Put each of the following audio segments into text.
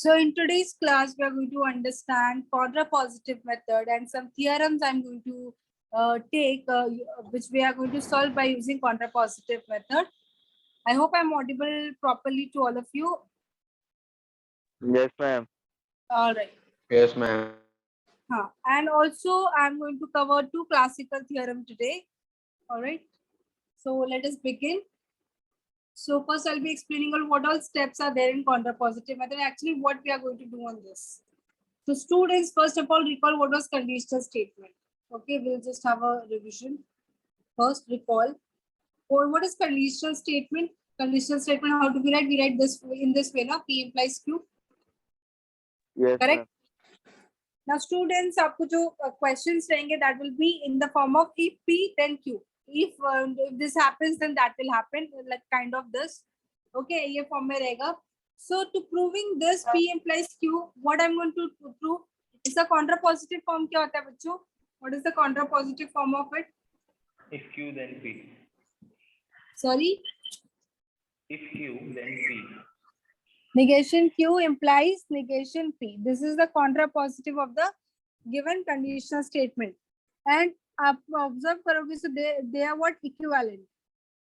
So in today's class, we are going to understand contrapositive method and some theorems I'm going to take, which we are going to solve by using contrapositive method. I hope I'm audible properly to all of you. Yes, ma'am. All right. Yes, ma'am. And also I'm going to cover two classical theorem today. All right. So let us begin. So first I'll be explaining on what all steps are there in contrapositive method. Actually, what we are going to do on this. So students, first of all, recall what was conditional statement. Okay, we'll just have a revision. First, recall. Or what is conditional statement? Conditional statement, how do we write? We write this in this way, now P implies Q. Yes, Correct? ma'am. Now students, आपको जो questions रहेंगे, that will be in the form of if P, then Q. If this happens, then that will happen, like kind of this. Okay, ये form में रहेगा. So to proving this P implies Q, what I'm going to prove is the contrapositive form. क्या होता है बच्चों? What is the contrapositive form of it? If Q then P. Sorry? If Q then P. Negation Q implies negation P. This is the contrapositive of the given conditional statement. And आप observe करोगे, so they are what? Equivalent.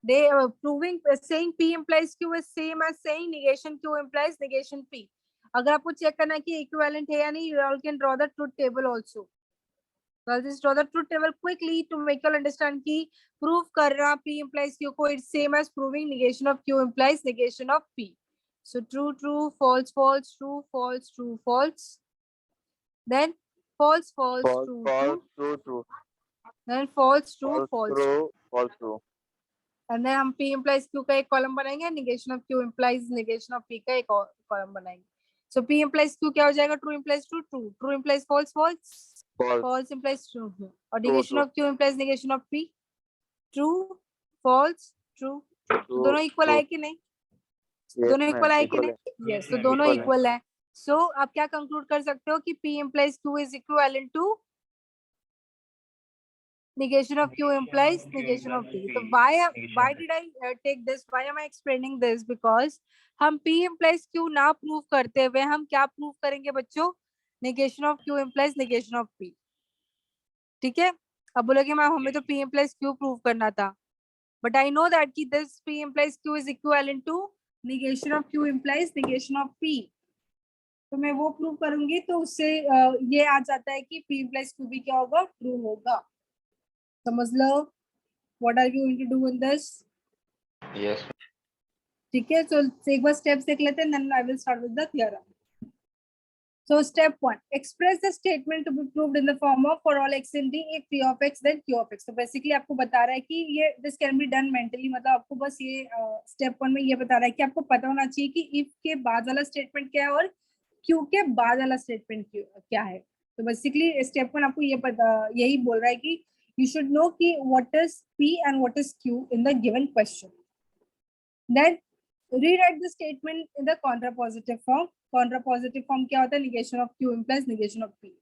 They are proving, saying P implies Q is same as saying negation Q implies negation P. अगर आपको check करना है कि equivalent है या नहीं, you all can draw the truth table also. So I'll just draw the truth table quickly to make you understand कि proof करना P implies Q को it's same as proving negation of Q implies negation of P. So true, true, false, false, true, false, true, false. Then false, false, False, true, false, true. true, true. Then false, true, False, false, true, false, true. And then हम P implies Q का एक column बनाएंगे, negation of Q implies negation of P का एक column बनाएंगे. So P implies Q क्या हो जाएगा? True implies true, true. True implies false, false. False, False implies true. और true, negation true. of Q implies negation of P. True, false, true. तो True, दोनों equal true. है कि नहीं? Yes, दोनों ma'am. इक्वल है कि Equal नहीं? है. Yes. तो ma'am, दोनों equal है. इक्वल है. So आप क्या कंक्लूड कर सकते हो कि P implies Q is equivalent to negation of Q implies negation of P. So why did I take this? Why am I explaining this? Because हम P implies Q ना prove करते हुए हम क्या prove करेंगे बच्चों? Negation of Q implies negation of P. ठीक है? अब बोलोगे मैम हमें तो P implies Q prove करना था. But I know that कि this P implies Q is equivalent to negation of Q implies negation of P. तो मैं वो प्रूव करूंगी तो उससे ये आ जाता है कि P implies Q भी क्या होगा? ट्रू होगा. समझ लो. What are you going to do in this? Yes. ठीक है. So एक बार steps देख लेते हैं, then I will start with the theorem. So step 1, express the statement to be proved in the form of for all x in D, if P of x then Q of x. So basically आपको बता रहा है कि ये this can be done mentally, मतलब आपको बस ये step 1 में ये बता रहा है कि आपको पता होना चाहिए कि if के बाद वाला statement क्या है और Q के बाद वाला statement क्या है. तो basically step 1 आपको ये पता, यही बोल रहा है कि you should know कि what is P and what is Q in the given question. Then rewrite the statement in the contrapositive form. Contrapositive form क्या होता है? Negation of Q implies negation of P.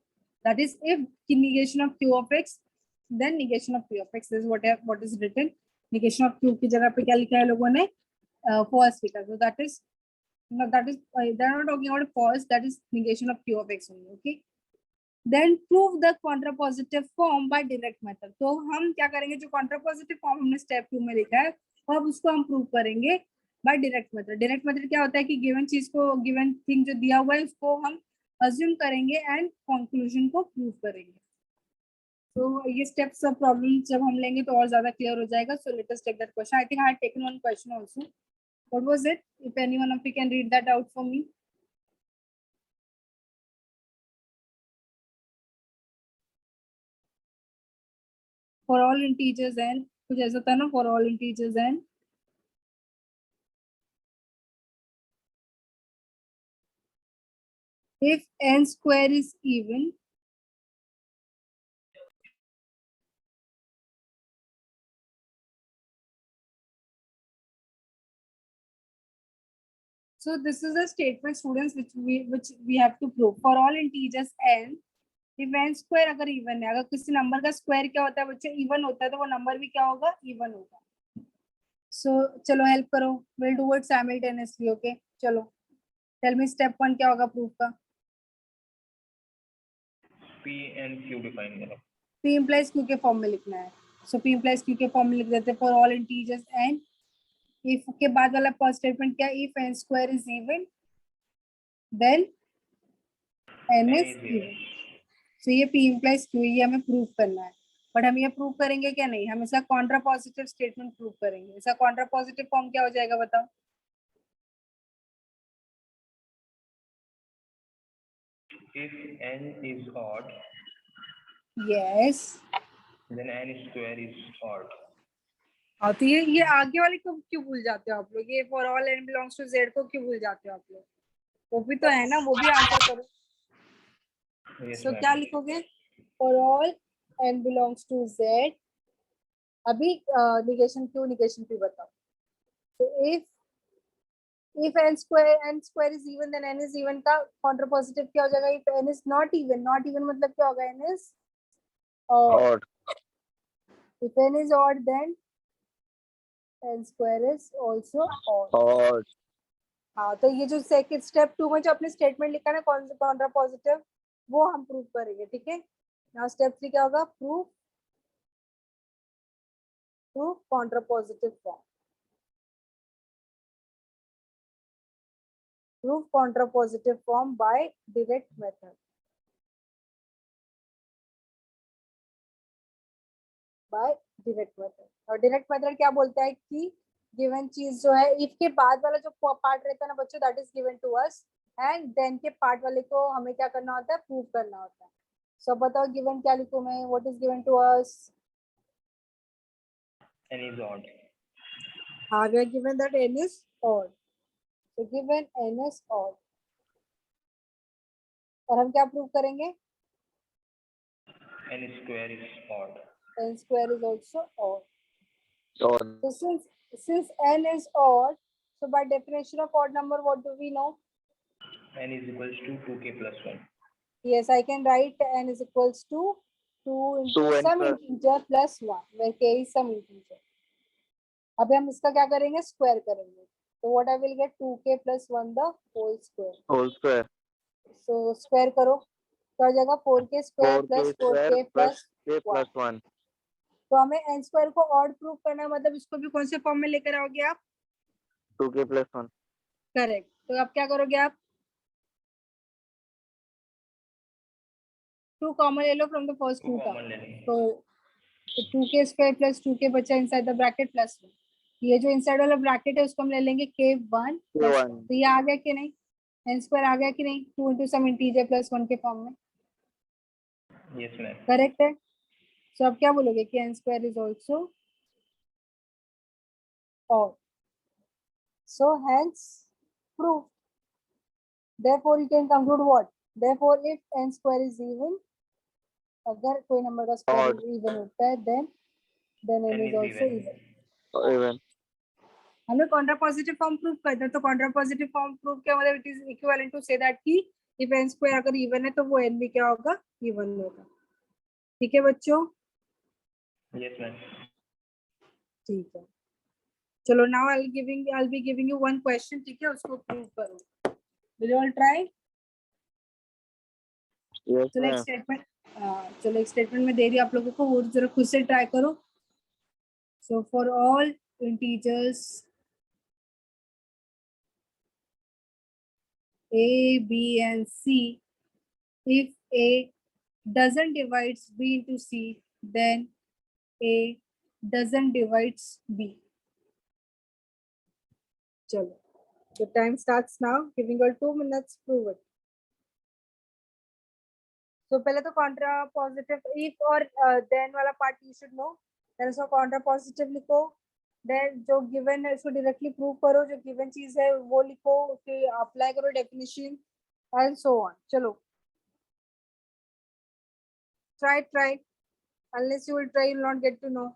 That is, if negation of Q of x, then negation of P of x. This is what is written. Negation of Q की जगह पे क्या लिखा है लोगों ने? False लिखा. So that is they're not talking about false. That is negation of Q of x only. Okay. Then prove the contrapositive form by direct method. तो हम क्या करेंगे? जो contrapositive form हमने step 2 में लिखा है, अब उसको हम prove करेंगे by direct method. Direct method क्या होता है कि given चीज को, given thing जो दिया हुआ है उसको हम assume करेंगे and conclusion को prove करेंगे. तो ये steps of problem जब हम लेंगे तो और ज्यादा clear हो जाएगा. So let us take that question. I think I had taken one question also. What was it? If anyone of you can read that out for me. For all integers n, कुछ ऐसा था ना? For all integers n. If n square is even, so this is a statement students which we have to prove for all integers n. If n square अगर even है, अगर किसी number का square क्या होता है बच्चे? इवन होता है, तो वो नंबर भी क्या होगा? इवन होगा. So चलो हेल्प करो. We'll do it simultaneously. Okay, चलो. टेल मी स्टेप 1 क्या होगा प्रूफ का? P and Q डिफाइन करो. P implies Q के फॉर्म में लिखना है. सो P implies Q के फॉर्म में लिख देते हैं for all integers n. If के बाद वाला फर्स्ट स्टेटमेंट क्या? If n square is even then n is even. So ये P implies Q, ये हमें प्रूफ करना है. बट हम ये प्रूव करेंगे क्या? नहीं, हम इसका कॉन्ट्रा पॉजिटिव स्टेटमेंट प्रूव करेंगे. इसका कॉन्ट्रा पॉजिटिव फॉर्म क्या हो जाएगा बताओ? If n is odd, yes. then n square is odd. हाँ, तो ये आगे वाले को क्यों भूल जाते हो आप लोग? ये for all n belongs to z को क्यों भूल जाते हो आप लोग? वो भी तो है ना, वो भी आंसर करो. Yes, सो ma'am. क्या लिखोगे? For all n belongs to z. अभी निगेशन क्यों, निगेशन p बताओ. तो if n square is even then n is even का कॉन्ट्रा पॉजिटिव क्या हो जाएगा? if n is not even मतलब क्या होगा? n is odd. Odd. if n is odd then n square is also odd. Odd. हाँ, तो ये जो सेकंड स्टेप 2 में जो अपने स्टेटमेंट लिखा है ना कॉन्ट्रा पॉजिटिव, वो हम प्रूव करेंगे. ठीक है. नाउ स्टेप 3 क्या होगा? Proof Contra positive form. Prove contrapositive form by direct method. By direct method. और direct method क्या बोलता है कि given चीज जो है if के बाद वाला जो पार्ट रहता है ना बच्चों, that is given to us, and then के पार्ट वाले को हमें क्या करना होता है? प्रूव करना होता है. So बताओ given क्या लिखूं मैं? What is given to us? N is odd. हाँ, we are given that n is odd. So given n is odd. और हम क्या प्रूव करेंगे? N square is odd. n square is also odd. Odd. So since n is odd, so by definition of odd number, what do we know? N is equals to 2k plus 1. Yes, I can write n is equals to 2 into 2 and some plus. integer plus 1, where k is some integer. अभी हम इसका क्या करेंगे? Square करेंगे. तो what I will get? 2k plus 1 the whole square. Whole square. So square करो, क्या हो जाएगा? 4k square 4k plus square 4k plus plus k 1. plus 1. तो हमें n स्क्वायर को ऑड प्रूव करना है, मतलब इसको भी कौन से फॉर्म में लेकर आओगे आप? 2k plus 1. करेक्ट. तो अब क्या करोगे आप? 2 कॉमन ले लो फ्रॉम द फर्स्ट 2 टू का. common ले लेंगे. तो 2k स्क्वायर प्लस 2k बचा इनसाइड द ब्रैकेट प्लस 1. ये जो इनसाइड वाला ब्रैकेट है उसको हम ले लेंगे k1 प्लस 1. K1. तो ये आ गया कि नहीं? n स्क्वायर आ गया कि नहीं? 2 into सम इंटीजर प्लस 1 के फॉर्म में. Yes, ma'am. करेक्ट है. सो अब क्या बोलोगे कि n square is also odd. So hence proof. Therefore you can conclude what? Therefore if n square is even, अगर कोई नंबर का स्क्वायर Odd. इवन होता है then n N is is also even. even. Even. हमें contrapositive form prove करना है. तो contrapositive form prove क्या मतलब? It is equivalent to say that कि इफ n स्क्वायर अगर इवन है तो वो n भी क्या होगा? इवन होगा. ठीक है बच्चों? Yes, ma'am. ठीक है. चलो now I be giving you one question. ठीक है, उसको प्रूव करो. Will you all try? Yes, चलो एक ma'am. स्टेटमेंट चलो एक स्टेटमेंट में दे रही हूँ आप लोगों को, वो जरा खुद से ट्राई करो. So for all integers a, b and c, if a doesn't divides b into c, then a doesn't divides b. चलो, the time starts now. Giving you 2 minutes. Prove it. So पहले तो Contra positive if और then वाला part you should know. then उसको Contra positive लिखो. then जो given है उसको डायरेक्टली प्रूव करो. जो given चीज है वो लिखो, फिर अप्लाई करो डेफिनेशन and so on. चलो, try. Unless you will try, you will not get to know.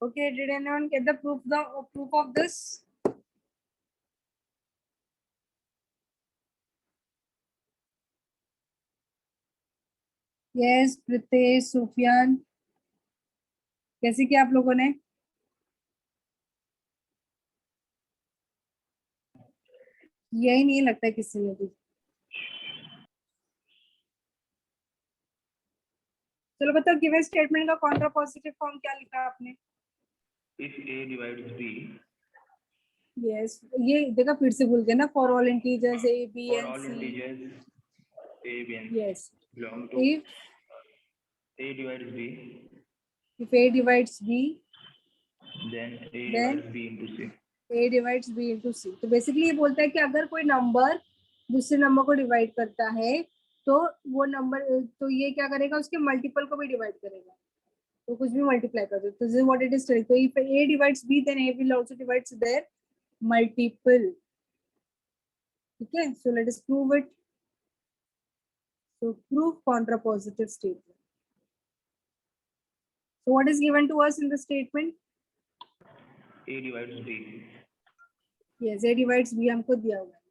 Okay, did anyone get the proof of this? Yes, Pritesh, Sufyan. कैसे किया आप लोगों ने? यही नहीं लगता किसी ने भी. चलो बताओ, गिवन स्टेटमेंट का कॉन्ट्रा पॉजिटिव फॉर्म क्या लिखा आपने? If A divides B, yes, ये देखा फिर से भूल गए ना. For all integers A B for and all सी. integers A, B and C yes, belong to if A divides B, a divides b, then A then divides B into C. a divides b into c. तो basically ये बोलता है कि अगर कोई number दूसरे number को डिवाइड करता है तो वो नंबर, तो ये क्या करेगा, उसके मल्टीपल को भी डिवाइड करेगा. तो कुछ भी मल्टीप्लाई कर दो. तो this is what it is telling. तो if a divides b, then a will also divides their multiple. ठीक है, so let us prove it. So prove contrapositive statement. So what is given to us in the statement? A divides B. Yes, a divides b हमको दिया हुआ है.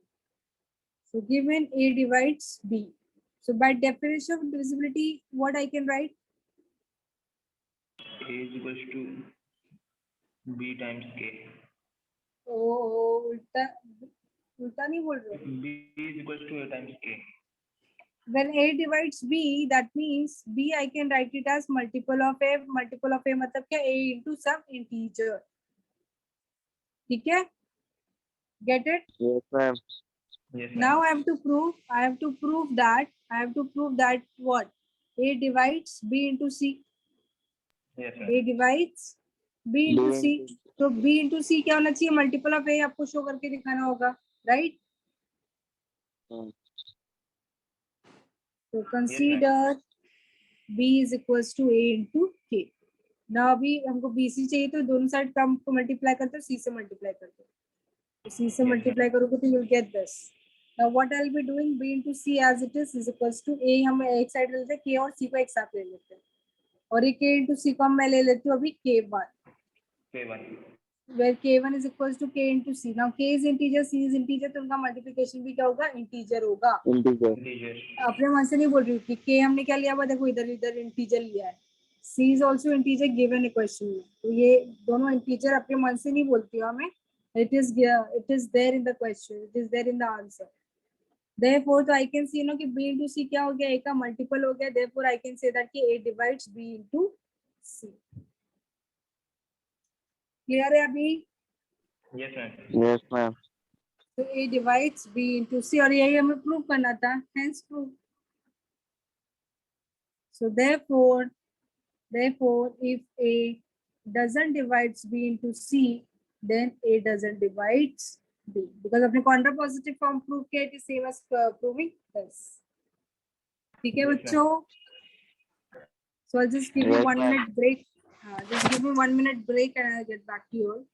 So given a divides b. So by definition of divisibility, what I can write? A is equals to B times K. Oh, उल्टा उल्टा नहीं बोल रहे. B is equals to A times K. When a divides b, that means b I can write it as multiple of a. Multiple of a मतलब क्या? A into some integer. ठीक है? Get it? Yes, ma'am. Yes, ma'am. Now I have to prove that what? A divides b into c. Yes, A ma'am. divides b into B c. into- तो b into c क्या होना चाहिए? Multiple of a आपको show करके दिखाना होगा, right? Hmm. तो consider b is equals to a into k. ना अभी हमको bc चाहिए तो दोनों साइड टर्म को मल्टीप्लाई करते हो, c से मल्टीप्लाई करते हो. तो c से Yes, मल्टीप्लाई करोगे तो you'll get this. Now what I'll be doing, b into c as it is equals to a. हम एक साइड ले लेते हैं, k और c को एक साथ ले लेते हैं. और ये k into c को हम मैं ले लेती हूँ अभी k1. K1. Where k1 is equals to k into c. Now k is integer, c is integer, तो उनका मल्टीप्लिकेशन भी क्या होगा? इंटीजर होगा. Integer. Integer. अपने मन से नहीं बोल रही हूँ कि k हमने क्या लिया हुआ, देखो इधर इधर इंटीजर लिया है. c is also integer given equation में. तो ये दोनों इंटीजर अपने मन से नहीं बोलती हूँ हमें. It is there in the question. It is there in the answer. Therefore, तो I can see कि b into c क्या हो गया? a का मल्टीपल हो गया. Therefore, I can say that कि a divides b into c. Clear है अभी? Yes, ma'am. Yes, ma'am. तो a divides b into c और यही हमें प्रूव करना था. Hence proof. So therefore, if a doesn't divides b into c, then a doesn't divides b. Because अपने contrapositive form prove किया, it is same as proving this. ठीक है Yes, ma'am. बच्चों? So I'll just give you Yes, 1 ma'am. minute break. Just give me 1 minute break and I'll get back to you all.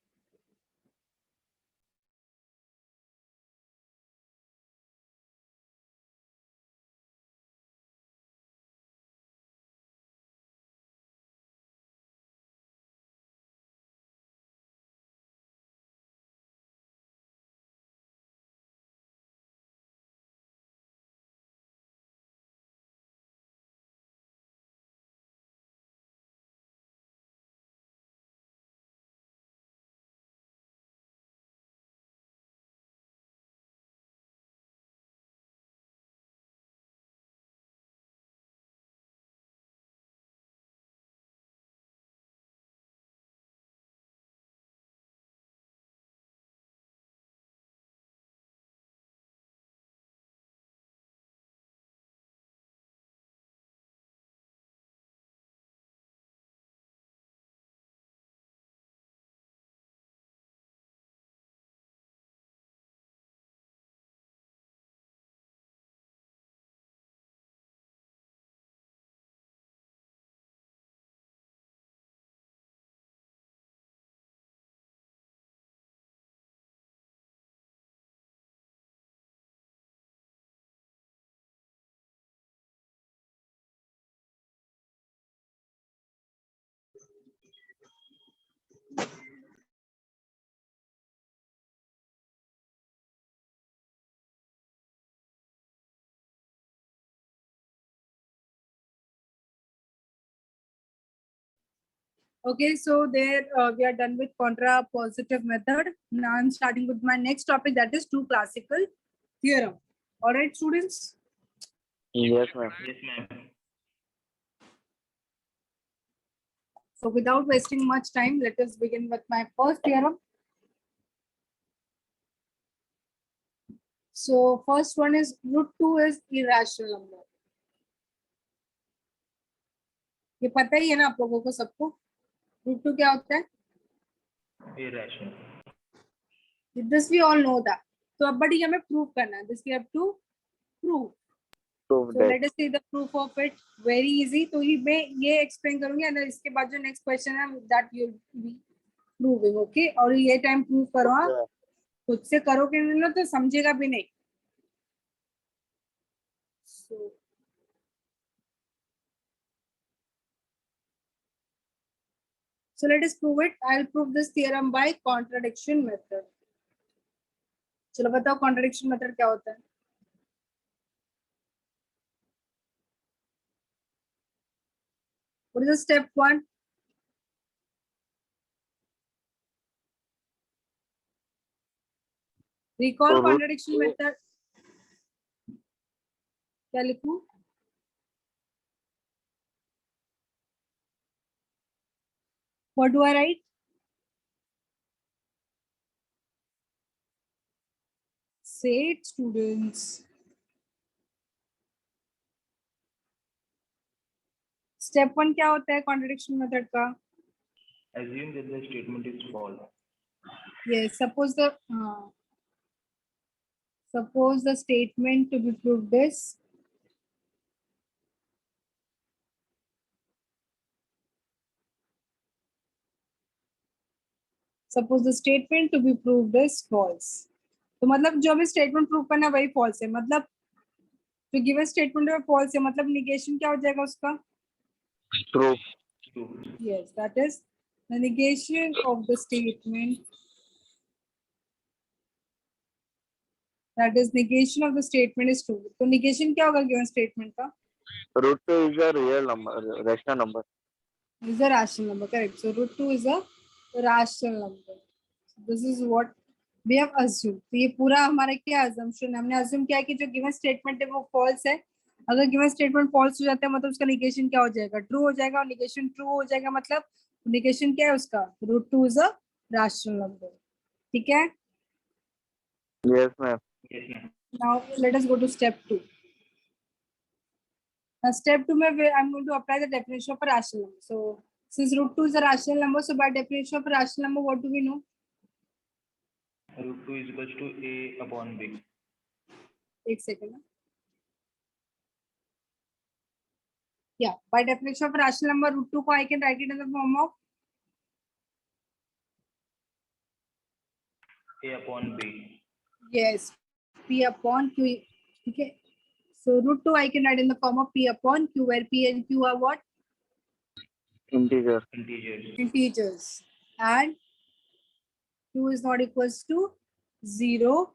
Okay, so there we are done with contrapositive method. Now I'm starting with my next topic, that is two classical theorem. All right, students. Yes, ma'am. Yes, ma'am. So without wasting much time, let us begin with my first theorem. So first one is root 2 is irrational number. ये पता ही है ना आप लोगों को सबको, root 2 क्या होता है? Irrational. This we all know that. तो अब बड़ी हमें prove करना है. This we have to prove. Prove So that. let us see the proof of it. Very easy. तो मैं ये explain करूंगी and इसके बाद जो next question है that you'll be proving. Okay? और ये time prove करो हाँ. Okay. खुद से करोगे नहीं ना तो समझेगा भी नहीं. So let us prove it. I'll prove this theorem by contradiction method. चलो बताओ contradiction method क्या होता है? What is the step 1? Recall So root contradiction 2 method. क्या लिखूं? What do I write? Say it, students. Step 1 क्या होता है contradiction method का? Assume that the statement is false. Yes, suppose the statement to be proved is false. तो मतलब जो हमें स्टेटमेंट प्रूव करना है वही false है. मतलब जो गिवन स्टेटमेंट है false है, मतलब negation क्या हो जाएगा उसका? true. True. Yes, that is the negation of the statement. That is negation of the statement is true. तो negation क्या होगा given statement का? Root 2 is a real number, rational number. Is a rational number, correct? So root 2 is a rational number. So this is what we have assumed. तो ये पूरा हमारा क्या assumption है? हमने assume किया कि जो given statement है वो false है. अगर given statement false हो जाता है मतलब उसका negation क्या हो जाएगा? True हो जाएगा. और negation true हो जाएगा मतलब negation क्या है उसका? Root 2 is a rational number. ठीक है? Yes, ma'am. Yes, ma'am. Now let us go to step 2. Now step 2 mein I'm going to apply the definition of a rational number. So since root 2 is a rational number, so by definition of a rational number, what do we know? Root 2 is equals to A upon B. एक second. Yeah, by definition of a rational number, root 2 को I can write it in the form of A upon B. yes, P upon Q. Okay. So root 2 I can write in the form of P upon Q, where P and Q are what? Integer. Integers. Integers. And Q is not equals to 0.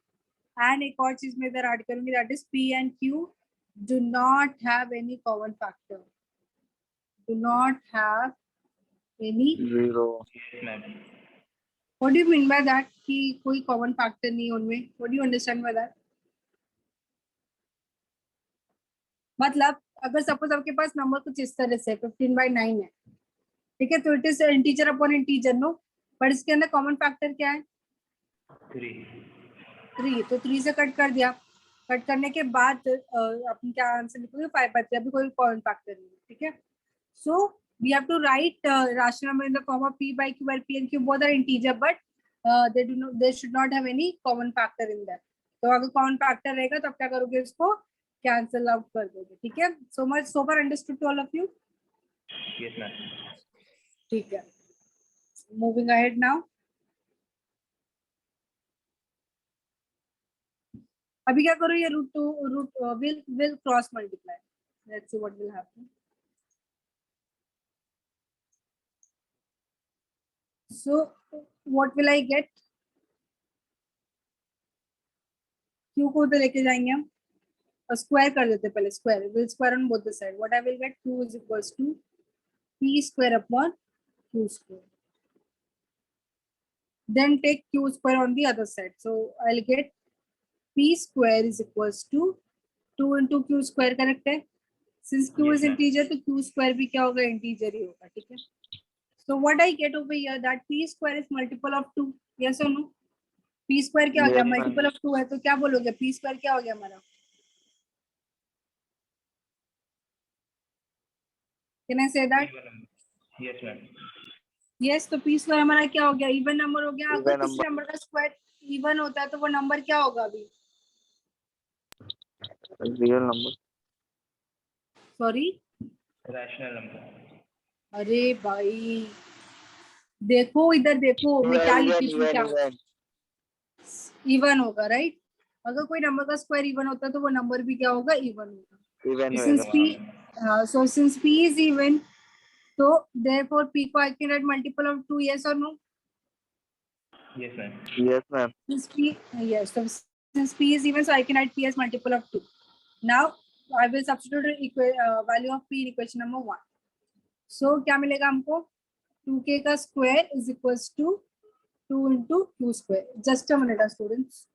And एक और चीज मैं इधर add करूंगी, that is P and Q do not have any common factor. Do not have any. 0. Yes, ma'am. What do you mean by that? कि कोई common factor नहीं उनमें. What do you understand by that? मतलब अगर suppose आपके पास number कुछ इस तरह से 15/9 है, ठीक है, तो it is integer upon integer no, पर इसके अंदर कॉमन फैक्टर क्या है? 3. 3. तो 3 से कट कर दिया. कट करने के बाद अपन क्या आंसर लिखोगे? 5/3. अभी कोई कॉमन फैक्टर नहीं है. ठीक है. So we have to write rational number in the form of P by Q, where P and Q both are integer, but they should not have any common factor in that. तो अगर common factor रहेगा तो आप क्या करोगे? उसको cancel out कर दोगे. ठीक है. So much sober understood to all of you. Yes, ma'am. ठीक है. Moving ahead now. अभी क्या करो? ये root will cross multiply. Let's see what will happen. So what will I get? Q को उधर लेके जाएंगे हम और स्क्वायर कर देते हैं पहले. Square will square on both the side. What I will get? Q is equals to P square upon q square. Then take q square on the other side. So I'll get p square is equals to 2 into q square, correct है? Since q Yes, is ma'am. integer, तो q square भी क्या होगा? Integer ही होगा, ठीक है? So what I get over here that p square is multiple of 2. Yes or no? p square क्या हो गया? Yes, ma'am. Multiple of 2 है, तो क्या बोलोगे? p square क्या हो गया हमारा? Can I say that? Even number. Yes, ma'am. Yes, तो p square हमारा क्या हो गया? इवन नंबर हो गया. अगर Even किसी नंबर का स्क्वायर इवन होता है तो वो नंबर क्या होगा अभी? real number. Sorry, Rational number. अरे भाई देखो इधर देखो मैं क्या लिखी थी, क्या Even. इवन होगा, राइट? अगर कोई नंबर का स्क्वायर इवन होता है तो वो नंबर भी क्या होगा? इवन होगा. Even Since होगा. p, so since p is even, so therefore p को I can write multiple of 2. Yes or no? Yes, ma'am. Yes, ma'am. Since p, yes, so since p is even, so I can write p as multiple of 2. Now I will substitute value of p in equation number 1. So क्या मिलेगा हमको? 2k का square is equals to 2 into q square. Just a minute, students.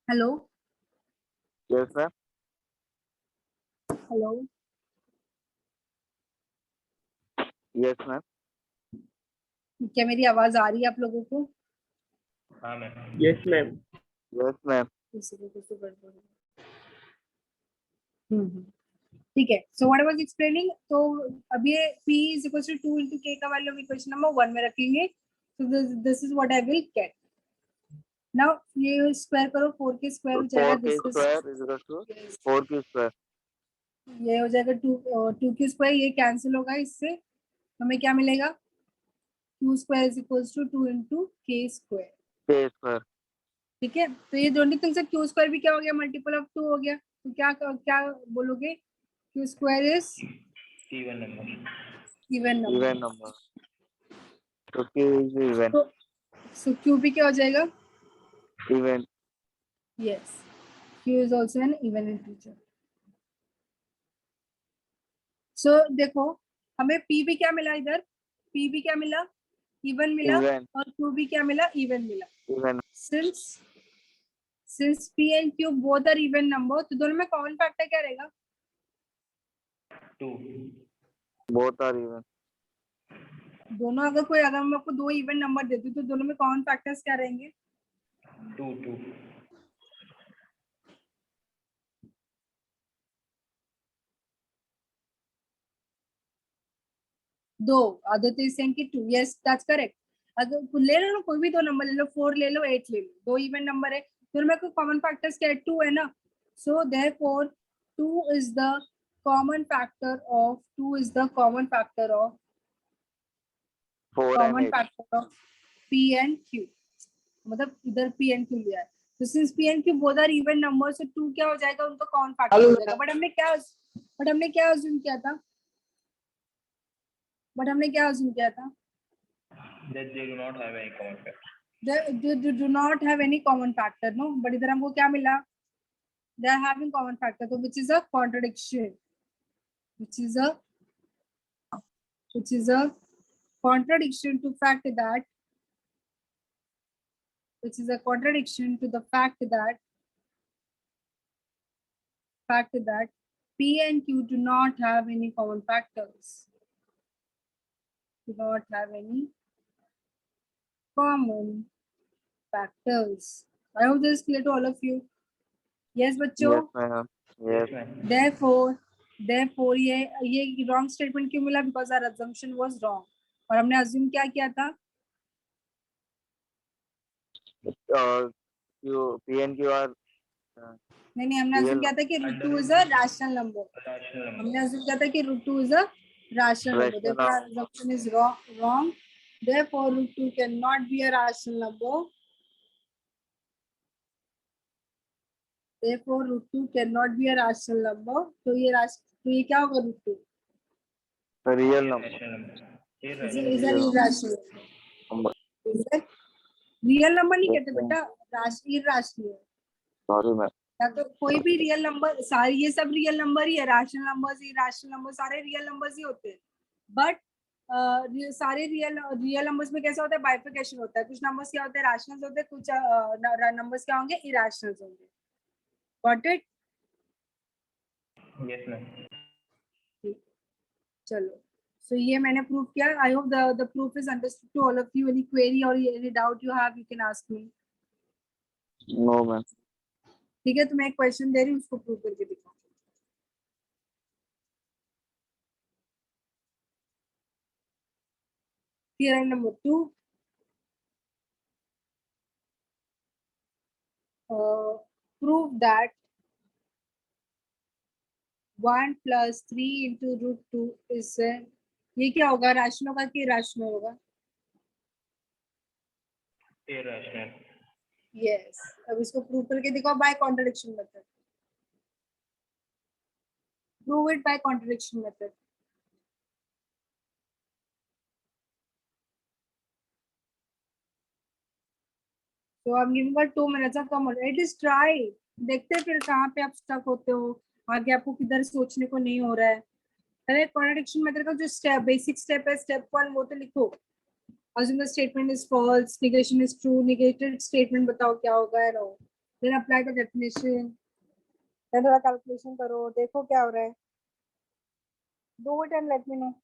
Hello, Yes, ma'am. hello. Yes, ma'am. क्या मेरी आवाज आ रही है आप लोगों को? हाँ, ma'am. Yes, ma'am. Yes, ma'am. किसी को कुछ तो गड़बड़ है. ठीक है. So what I was explaining, तो अब ये p is equals to 2 into k का वैल्यू हम इक्वेशन नंबर 1 में रखेंगे. So this is what I will get. Now ये स्क्वायर करो, 4k स्क्वायर हो जाएगा. 4k This square is equal to 4q square. ये हो जाएगा 2q स्क्वायर. ये कैंसिल होगा, इससे हमें क्या मिलेगा? q square is equals to 2 into k square. K square. ठीक है. तो ये दोनों थिंग्स से q स्क्वायर भी क्या हो गया? मल्टीपल ऑफ 2 हो गया. तो क्या क्या बोलोगे? q square is Even number. Even number. Even number. So Q is even. So q भी क्या हो जाएगा? Even. Yes, q is also an even integer. So देखो हमें p भी क्या मिला इधर? p भी क्या मिला? इवन मिला. Even. और q भी क्या मिला? इवन मिला. Even. Since p and q both are even number, तो दोनों में कॉमन फैक्टर क्या रहेगा? 2. Both are even. दोनों अगर मैं आपको दो इवन नंबर देती हूँ तो दोनों में कॉमन फैक्टर्स क्या रहेंगे? 2. दो. आदित्य इज सेइंग कि 2. Yes, that's correct. अगर ले लो ना, कोई भी दो नंबर ले लो, 4 ले लो, 8 ले लो, दो इवन नंबर है, दोनों में कॉमन फैक्टर्स क्या है? 2 है ना. So therefore 2 is the common factor of 4 and 8. p and q. मतलब इधर p and q लिया है. तो since p and q both are even numbers, so 2 क्या हो जाएगा? उनका कॉमन फैक्टर हो जाएगा. बट हमने क्या अज्यूम किया था? That they do not have any common factor. They do not have any common factor, no. But इधर हमको क्या मिला? They are having common factor, so which is a contradiction. Which is a contradiction to fact that. Which is a contradiction to the fact that p and q do not have any common factors. Do not have any common factors. I hope this is clear to all of you. Yes, बच्चों. Yes, ma'am. Yes. Yes, ma'am. Therefore ये wrong statement क्यों मिला? Because our assumption was wrong. और हमने assume क्या किया था? P and Q are नहीं, हमने assume किया था कि root 2 is a rational number. Rational number. हमने assume किया था कि root 2 is a rational number. Therefore our assumption is wrong. Therefore root 2 cannot be a rational number. therefore root 2 cannot be a rational number, तो ये क्या होगा root 2? Real number Irrational number. is Irrational. an irrational number is it real number नहीं कहते बेटा, irrational। Sorry ma'am या तो कोई भी रियल नंबर, सारे ये सब रियल नंबर ही है, रैशनल नंबर्स, इरेशनल नंबर, सारे रियल नंबर्स ही होते हैं। बट सारे रियल नंबर्स में कैसा होता है, बाइफिकेशन होता है। कुछ नंबर्स क्या होते हैं, रैशनल्स होते हैं, कुछ नंबर्स क्या होंगे, इरेशनल्स होंगे। Got it? Yes, ma'am. चलो, सो ये मैंने प्रूव किया। I hope the proof is understood to all of you. Any query और any doubt you have, you can ask me. No ma'am ठीक है, तो मैं एक क्वेश्चन दे रही हूँ, उसको प्रूव करके दिखाओ। Theorem number 2. Prove that 1 plus 3 into root 2 is ये क्या होगा, राशनल होगा कि इरेशनल होगा? Irrational. यस। अब इसको प्रूव करके दिखाओ by contradiction method. Prove it by contradiction method. तो I am giving you 2 minutes of come. It is try, देखते हैं फिर कहाँ पे आप स्टक होते हो, आगे आपको किधर सोचने को नहीं हो रहा है। अरे कॉन्ट्रडिक्शन मेथड का जो स्टेप, बेसिक स्टेप है, स्टेप 1, वो तो लिखो। Assume the statement is false, negation is true, negated statement बताओ क्या होगा, no. Then apply the definition, then थोड़ा calculation करो, देखो क्या हो रहा है। Do it and let me know.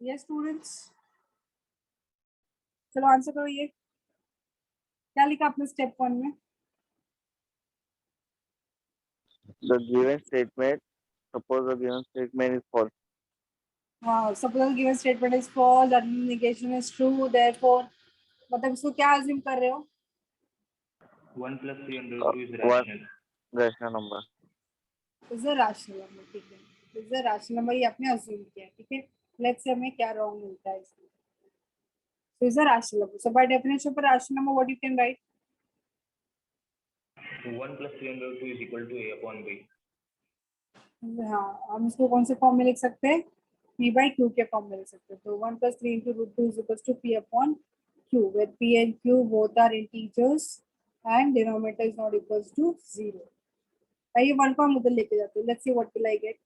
Yes, students. चलो आंसर करो। ये क्या लिखा आपने स्टेप 1 में? The given statement suppose the given statement is false हाँ, suppose the given statement is false and negation is true, therefore मतलब इसको क्या अज्यूम कर रहे हो? 1 plus 3 under 2 is one rational. rational number is a rational number. ठीक है, is a rational number, ये आपने अज्यूम किया। ठीक है, लेट्स से हमें क्या रॉन्ग मिलता है इसमें। So is a rational number. So by definition of a rational number, what you can write? 1 plus 3 under 2 is equal to a upon b. हाँ, हम इसको कौन से फॉर्म में लिख सकते हैं? p by q के फॉर्म में लिख सकते हैं। तो 1 plus 3 into root 2 is equals to p upon q, where p and q both are integers and denominator is not equals to 0. आइए 1 को हम उधर लेके जाते हैं। Let's see what will I get.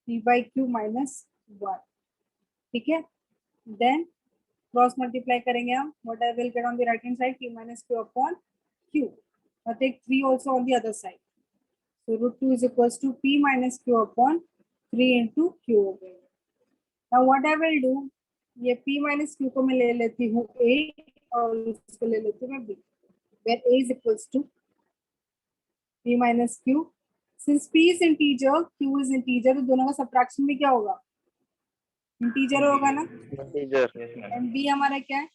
p by q minus 1. ठीक है, then cross multiply करेंगे हम। what I will get on the right hand side, p minus q upon q. Now take 3 also on the other side. So root 2 is equals to p minus q upon 3 into q हो गया। Now what I will do, ये p minus q को मैं ले लेती हूँ a और इसको ले लेती हूँ मैं b, where a is equals to p minus q. Since p is integer, q is integer, तो दोनों का सब्ट्रैक्शन भी क्या होगा? इंटीजर होगा ना, integer, Yes, ma'am. And B हमारा क्या है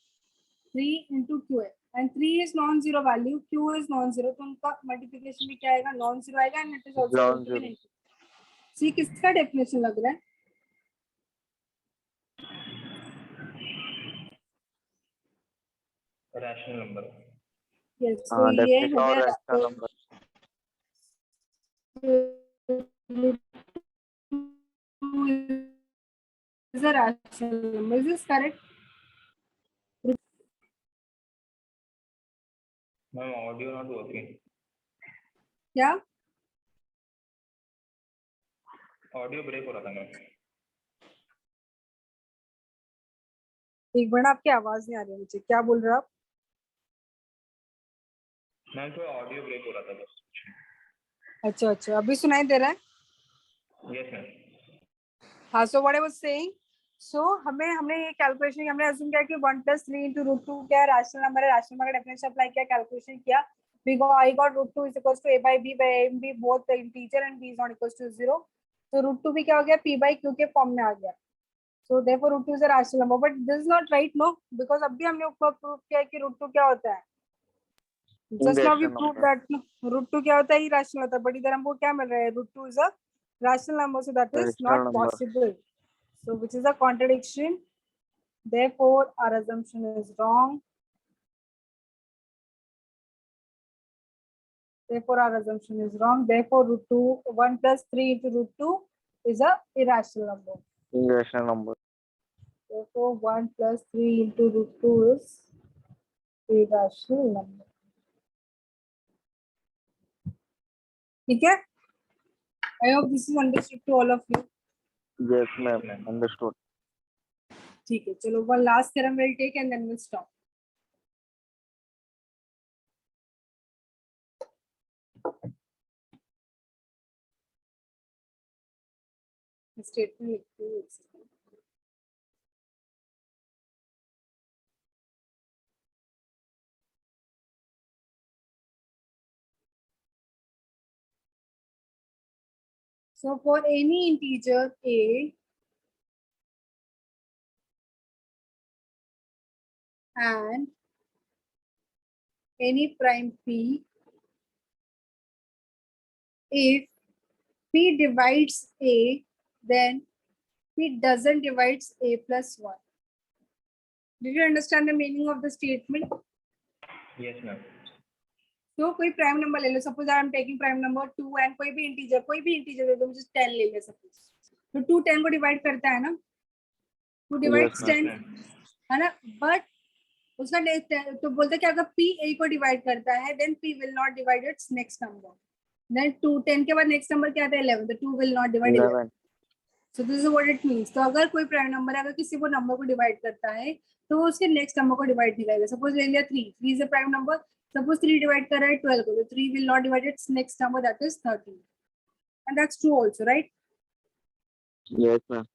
3 into क्यू है, and 3 is non zero value, Q is non zero, तो उनका मल्टीप्लिकेशन भी क्या आएगा, नॉन जीरो आएगा, and it is also going to be non-zero, negative. See किसका डेफिनेशन लग रहा है? Rational number. यस, तो ये definition हो और गया rational number, is a rational number. Is this correct? Ma'am, audio not working. क्या? Audio break हो रहा था मैम. एक मिनट, आपकी आवाज नहीं आ रही मुझे, क्या बोल रहे हो आप? मैम थोड़ा ऑडियो ब्रेक हो रहा था बस. अच्छा अच्छा, अभी सुनाई दे रहा है? Yes, ma'am. हाँ, so what I was saying, so हमने ये कैलकुलेशन हमने अज्यूम किया कि 1 + 3 × √2 क्या है, रैशनल नंबर है, रैशनल नंबर का डेफिनेशन अप्लाई किया, कैलकुलेशन किया, I got √2 is equals to a by b by a and b both the integer and b is not equals to 0, तो √2 भी क्या हो गया, p by q के फॉर्म में आ गया, so therefore √2 is a rational number, but this is not right, no, because अभी हमने ऊपर प्रूव किया है कि √2 क्या होता है, just now we irrational proved number, that √2 क्या होता है, irrational होता है, but इधर हमको क्या मिल रहा है, √2 is a rational number, so that is rational not number, possible, so which is a contradiction, therefore our assumption is wrong, therefore our assumption is wrong, therefore √2 1 + 3 into √2 is a irrational number, irrational number, therefore 1 + 3 into √2 is irrational number. ठीक है, I hope this is understood to all of you. yes ma'am, understood, ठीक है, चलो one last theorem we'll take and then we'll stop. Statement लिखती हूँ एक second. So for any integer a and any prime p, if p divides a, then p doesn't divides a plus 1. Did you understand the meaning of the statement? Yes, ma'am. तो कोई prime number ले लो, suppose I am taking prime number 2 and कोई भी integer दे दो मुझे, 10 ले ले सपोज, तो 2 10 को डिवाइड करता है ना, 2 डिवाइड्स Yes, 10 है ना, बट उसका तो बोलते हैं कि अगर p a को डिवाइड करता है then p will not divide its next number, then 2 10 के बाद नेक्स्ट नंबर क्या आता है 11, तो 2 will not divide 11. 11, So this is what it means. तो अगर कोई प्राइम नंबर अगर किसी को नंबर को डिवाइड करता है तो वो उसके नेक्स्ट नंबर को डिवाइड नहीं करेगा, सपोज ले लिया 3 is a prime number, suppose 3 divide कर रहा है 12 को, तो 3 will not divide its next number, that is 13, and that's true also, right? yes ma'am,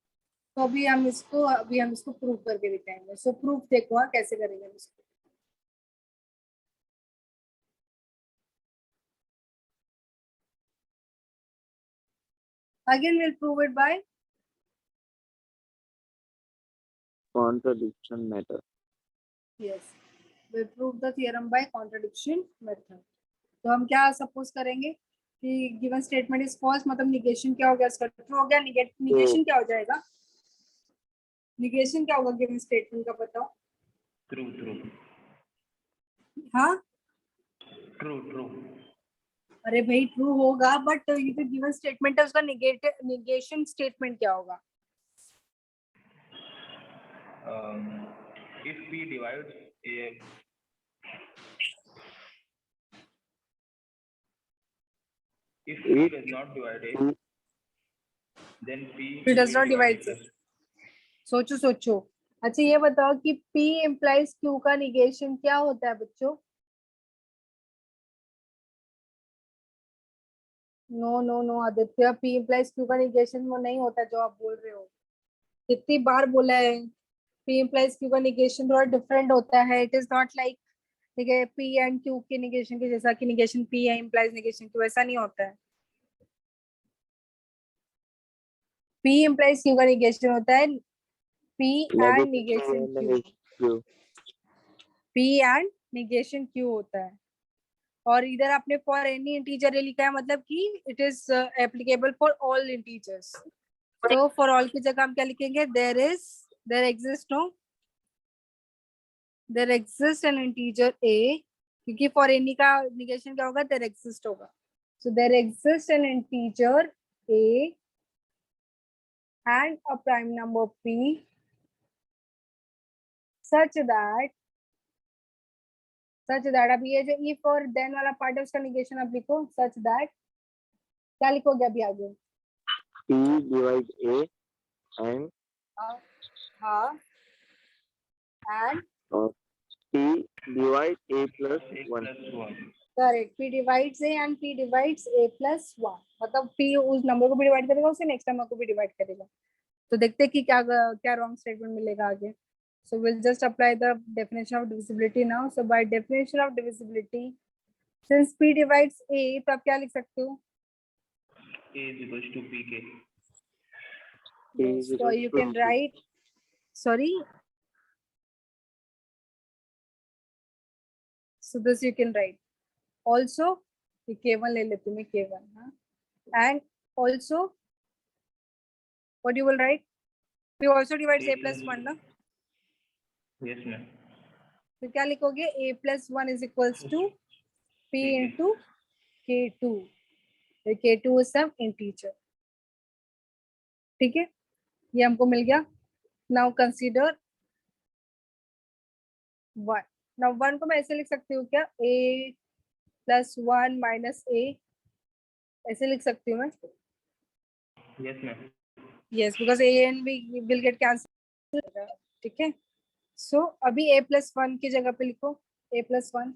तो अभी हम इसको प्रूव करके दिखाएंगे, सो प्रूफ देखो हाँ कैसे करेंगे हम इसको. Again we'll prove it by contradiction method, yes, we'll prove the theorem by contradiction method. तो हम क्या सपोज करेंगे कि गिवन स्टेटमेंट इज फॉल्स, मतलब निगेशन क्या हो गया इसका, ट्रू हो गया, निगेशन क्या हो जाएगा, निगेशन क्या होगा गिवन स्टेटमेंट का बताओ. True. हाँ, True. अरे भाई ट्रू होगा, बट ये जो गिवन स्टेटमेंट है उसका निगेशन स्टेटमेंट क्या होगा. If p divides a, if p does not divide a, then p P does will not divide a it. सोचो. अच्छा ये बताओ कि P implies Q का निगेशन क्या होता है बच्चों. No Aditya, P implies Q का निगेशन वो नहीं होता जो आप बोल रहे हो, कितनी बार बोला है, P implies Q का निगेशन थोड़ा डिफरेंट होता है, इट इज नॉट लाइक, ठीक है, P एंड Q के निगेशन के जैसा कि निगेशन P है implies निगेशन Q, ऐसा नहीं होता है. P implies Q का निगेशन होता है P Negative and negation and Q. negation Q. P and negation Q होता है. और इधर आपने फॉर एनी इंटीजर लिखा है, मतलब कि it is applicable for all integers. तो फॉर ऑल की जगह हम क्या लिखेंगे? देयर एग्जिस्ट एन इंटीजर ए, क्योंकि फॉर एनी का निगेशन क्या होगा? देयर एग्जिस्ट होगा. So there exist an integer A and a prime number p such that अभी ये जो if और then वाला पार्ट है उसका निगेशन आप लिखो. such that क्या लिखोगे अभी आगे? P divide A and हाँ and P divide A plus A 1. plus 1. Correct. p divides a and p divides a plus 1. मतलब p उस नंबर को भी डिवाइड करेगा, उसे नेक्स्ट नंबर को भी डिवाइड करेगा. तो देखते हैं कि क्या रॉन्ग स्टेटमेंट मिलेगा आगे. So we'll just apply the definition of divisibility now. So by definition of divisibility, since p divides a, तो आप क्या लिख सकते हो? A is equals to PK. P is So equal you to can write, sorry. So this you can write. Also, ये K1 ले लेती हूँ मैं, K1, हाँ. And also, what you will write? P also divides a plus 1 ना. Yes, ma'am. तो क्या लिखोगे? a plus 1 is equals to p into k2. तो k2 is some integer. ठीक है, ये हमको मिल गया. Now consider 1. नाउ 1 को मैं ऐसे लिख सकती हूँ क्या? a plus 1 minus a, ऐसे लिख सकती हूँ मैं. Yes, ma'am. Yes, because a and b will get cancelled. ठीक है. सो अभी a plus 1 की जगह पे लिखो a plus 1.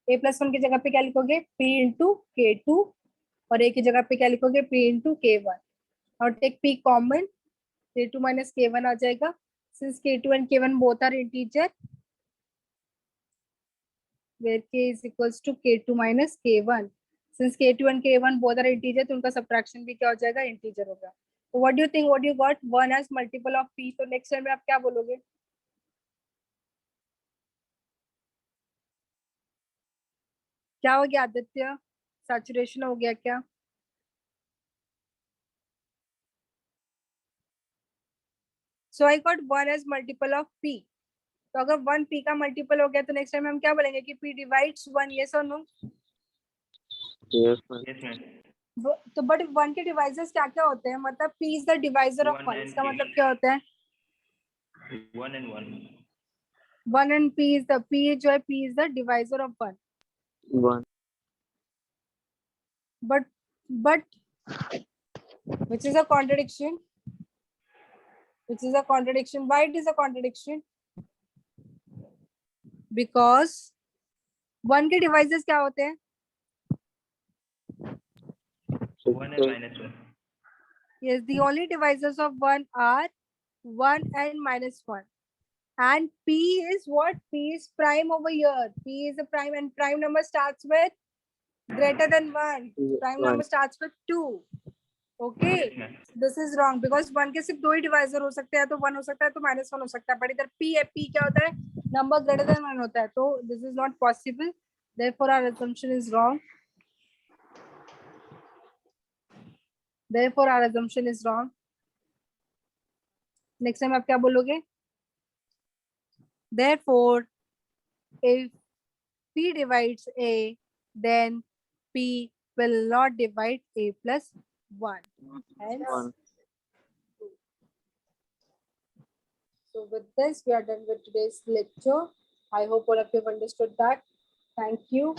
a plus 1 की जगह पे क्या लिखोगे? p into k2. और a की जगह पे क्या लिखोगे? p into k1. और take p common, k2 minus k1 आ जाएगा. Since k2 and k1 both are integer, where k is equals to k2 minus k1. Since k2 and k1 both are integer, तो उनका subtraction भी क्या हो जाएगा? integer होगा. So what do you think? What you got? 1 as multiple of p. तो next time में आप क्या बोलोगे? क्या हो गया आदित्य? सैचुरेशन हो गया क्या? So I got 1 as multiple of p. तो अगर 1 p का मल्टीपल हो गया तो नेक्स्ट टाइम हम क्या बोलेंगे कि p divides 1. yes or no? Yes, ma'am. Yes, ma'am. तो बट 1 के डिवाइजर्स क्या क्या होते हैं? मतलब p is the divisor of 1. One and इसका p. मतलब क्या होता है? 1 and 1. 1 and p is the जो है p is the divisor of 1. 1. But which is a contradiction? Which is a contradiction? Why it is a contradiction? Because 1 के divisors क्या होते हैं? 1 and minus 1. Yes, the only divisors of 1 are 1 and minus 1. And p is what? P is prime over here. P is a prime and prime number starts with greater than 1. Prime number starts with 2. Okay. Yes, ma'am. This is wrong because 1 के सिर्फ 2 ही divisor हो सकते हैं, तो 1 हो सकता है तो -1 हो सकता है. बट इधर p है, p क्या होता है? नंबर ग्रेटर देन 1 होता है. तो this is not possible. Therefore our assumption is wrong. Therefore our assumption is wrong. Next time आप क्या बोलोगे? Therefore, if p divides a, then p will not divide a plus 1. Hence, 1. so with this, we are done with today's lecture. I hope all of you have understood that. Thank you.